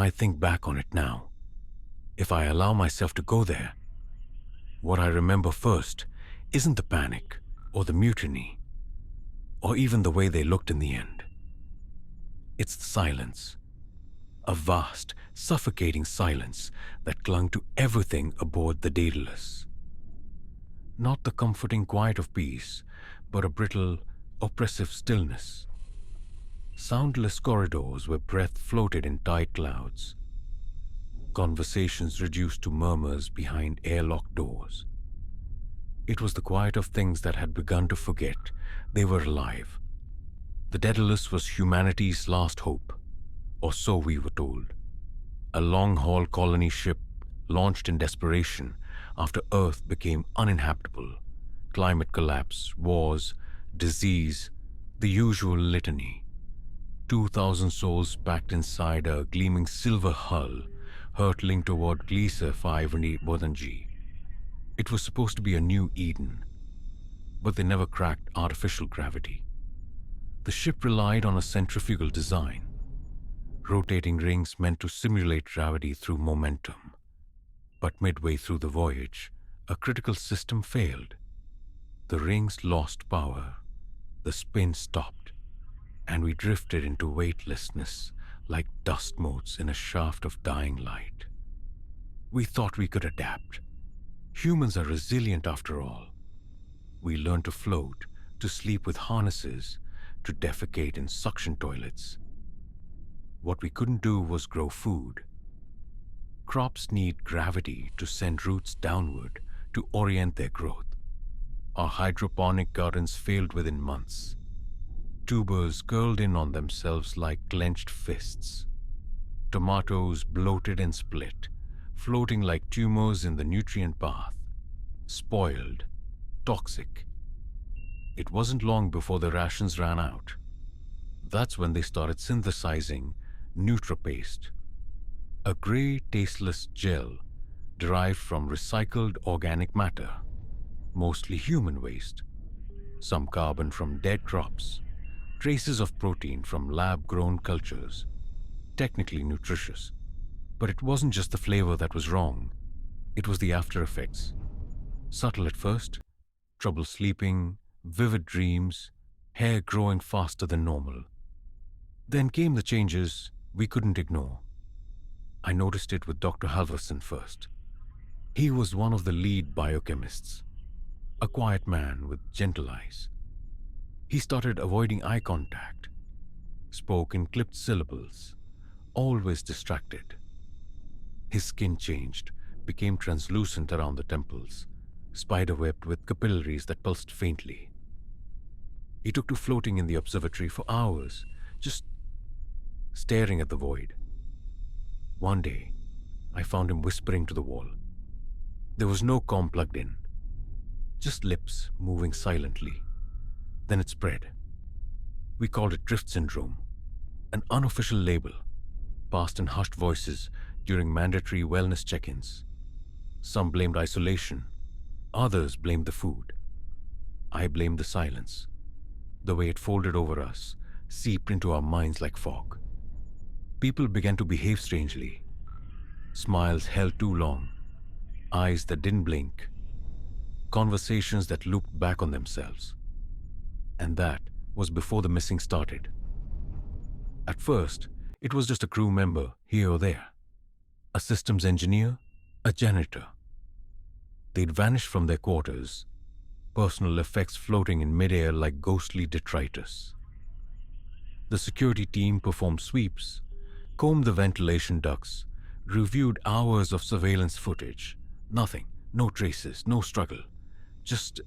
I think back on it now, if I allow myself to go there, what I remember first isn't the panic or the mutiny or even the way they looked in the end. It's the silence, a vast, suffocating silence that clung to everything aboard the Daedalus. Not the comforting quiet of peace, but a brittle, oppressive stillness. Soundless corridors where breath floated in tight clouds. Conversations reduced to murmurs behind airlock doors. It was the quiet of things that had begun to forget they were alive. The Daedalus was humanity's last hope, or so we were told. A long-haul colony ship launched in desperation after Earth became uninhabitable. Climate collapse, wars, disease, the usual litany. 2,000 souls packed inside a gleaming silver hull, hurtling toward Gliese 5G. It was supposed to be a new Eden, but they never cracked artificial gravity. The ship relied on a centrifugal design, rotating rings meant to simulate gravity through momentum. But midway through the voyage, a critical system failed. The rings lost power, the spin stopped, and we drifted into weightlessness like dust motes in a shaft of dying light. We thought we could adapt. Humans are resilient after all. We learned to float, to sleep with harnesses, to defecate in suction toilets. What we couldn't do was grow food. Crops need gravity to send roots downward to orient their growth. Our hydroponic gardens failed within months. Tubers curled in on themselves like clenched fists. Tomatoes bloated and split, floating like tumors in the nutrient bath. Spoiled, toxic. It wasn't long before the rations ran out. That's when they started synthesizing NutriPaste, a grey, tasteless gel derived from recycled organic matter, mostly human waste, some carbon from dead crops, traces of protein from lab-grown cultures, technically nutritious. But it wasn't just the flavor that was wrong, it was the after effects. Subtle at first, trouble sleeping, vivid dreams, hair growing faster than normal. Then came the changes we couldn't ignore. I noticed it with Dr. Halverson first. He was one of the lead biochemists, a quiet man with gentle eyes. He started avoiding eye contact, spoke in clipped syllables, always distracted. His skin changed, became translucent around the temples, spider-webbed with capillaries that pulsed faintly. He took to floating in the observatory for hours, just staring at the void. One day, I found him whispering to the wall. There was no comm plugged in, just lips moving silently. Then it spread. We called it drift syndrome, an unofficial label, passed in hushed voices during mandatory wellness check-ins. Some blamed isolation, others blamed the food. I blamed the silence. The way it folded over us, seeped into our minds like fog. People began to behave strangely. Smiles held too long, eyes that didn't blink, conversations that looped back on themselves. And that was before the missing started. At first, it was just a crew member here or there, a systems engineer, a janitor. They'd vanished from their quarters, personal effects floating in midair like ghostly detritus. The security team performed sweeps, combed the ventilation ducts, reviewed hours of surveillance footage. Nothing, no traces, no struggle, just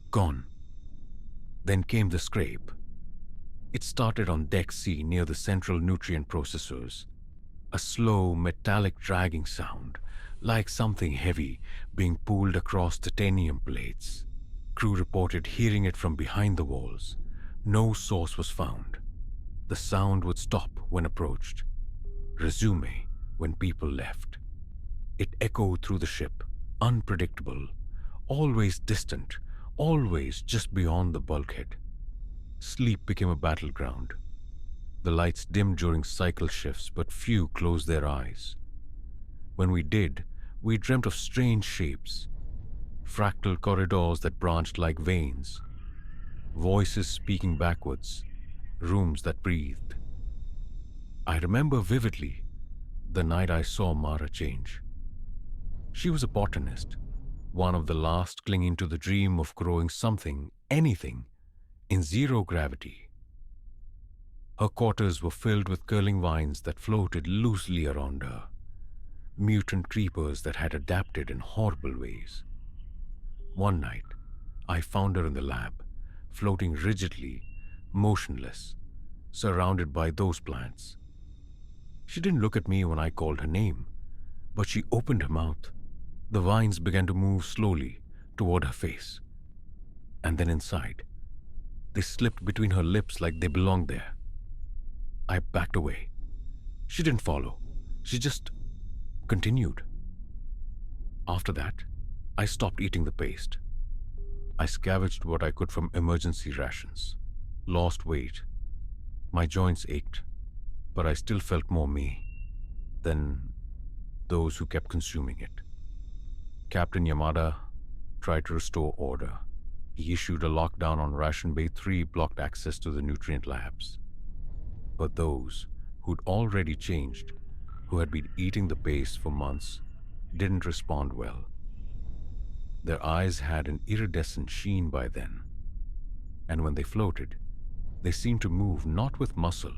gone. Then came the scrape. It started on Deck C near the central nutrient processors. A slow, metallic dragging sound, like something heavy being pulled across titanium plates. Crew reported hearing it from behind the walls. No source was found. The sound would stop when approached, resume when people left. It echoed through the ship, unpredictable, always distant, always just beyond the bulkhead. Sleep became a battleground. The lights dimmed during cycle shifts, but few closed their eyes. When we did, we dreamt of strange shapes, fractal corridors that branched like veins, voices speaking backwards, rooms that breathed. I remember vividly the night I saw Mara change. She was a botanist, one of the last clinging to the dream of growing something, anything, in zero gravity. Her quarters were filled with curling vines that floated loosely around her, mutant creepers that had adapted in horrible ways. One night, I found her in the lab, floating rigidly, motionless, surrounded by those plants. She didn't look at me when I called her name, but she opened her mouth. The vines began to move slowly toward her face, and then inside. They slipped between her lips like they belonged there. I backed away. She didn't follow. She just continued. After that, I stopped eating the paste. I scavenged what I could from emergency rations, lost weight. My joints ached, but I still felt more me than those who kept consuming it. Captain Yamada tried to restore order. He issued a lockdown on Ration Bay 3, blocked access to the nutrient labs. But those who'd already changed, who had been eating the paste for months, didn't respond well. Their eyes had an iridescent sheen by then, and when they floated, they seemed to move not with muscle,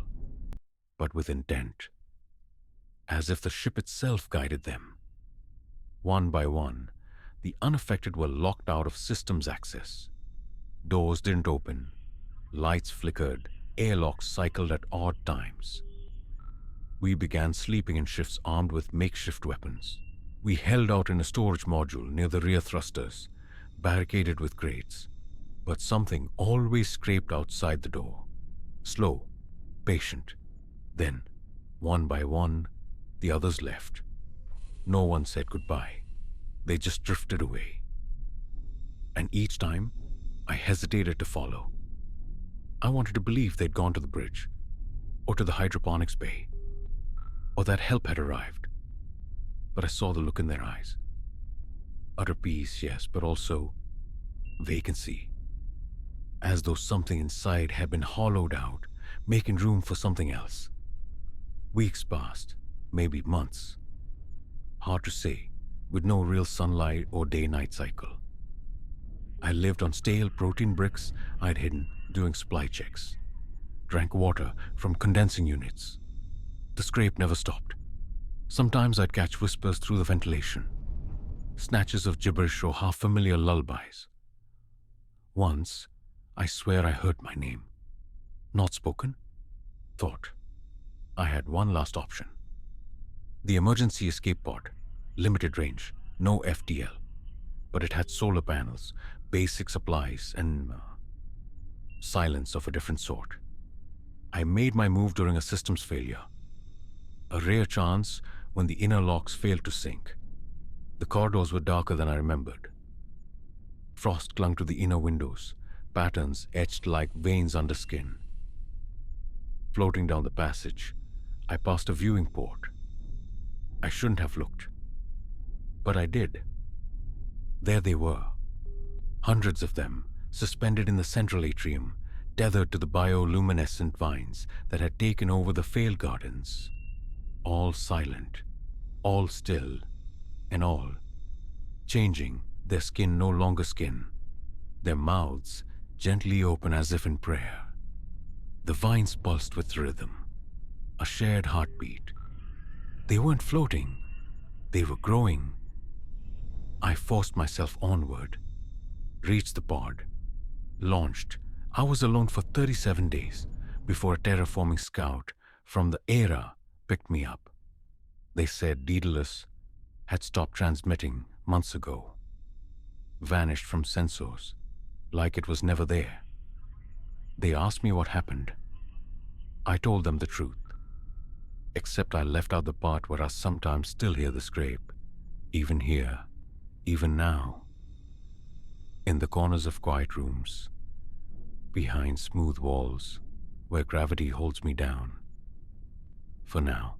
but with intent, as if the ship itself guided them. One by one, the unaffected were locked out of systems access. Doors didn't open, lights flickered, airlocks cycled at odd times. We began sleeping in shifts armed with makeshift weapons. We held out in a storage module near the rear thrusters, barricaded with crates. But something always scraped outside the door. Slow, patient. Then, one by one, the others left. No one said goodbye. They just drifted away. And each time, I hesitated to follow. I wanted to believe they'd gone to the bridge, or to the hydroponics bay, or that help had arrived. But I saw the look in their eyes. Utter peace, yes, but also vacancy. As though something inside had been hollowed out, making room for something else. Weeks passed, maybe months. Hard to say, with no real sunlight or day-night cycle. I lived on stale protein bricks I'd hidden doing supply checks. Drank water from condensing units. The scrape never stopped. Sometimes I'd catch whispers through the ventilation. Snatches of gibberish or half-familiar lullabies. Once, I swear I heard my name. Not spoken. Thought. I had one last option. The emergency escape pod. Limited range. No FTL. But it had solar panels, basic supplies, and silence of a different sort. I made my move during a systems failure. A rare chance when the inner locks failed to sync. The corridors were darker than I remembered. Frost clung to the inner windows, patterns etched like veins under skin. Floating down the passage, I passed a viewing port. I shouldn't have looked. But I did. There they were. Hundreds of them, suspended in the central atrium, tethered to the bioluminescent vines that had taken over the failed gardens. All silent, all still, and all changing, their skin no longer skin, their mouths gently open as if in prayer. The vines pulsed with rhythm, a shared heartbeat. They weren't floating, they were growing. I forced myself onward, reached the pod, launched. I was alone for 37 days before a terraforming scout from the era picked me up. They said Daedalus had stopped transmitting months ago, vanished from sensors, like it was never there. They asked me what happened. I told them the truth, except I left out the part where I sometimes still hear the scrape, even here, even now, in the corners of quiet rooms, behind smooth walls where gravity holds me down. for now.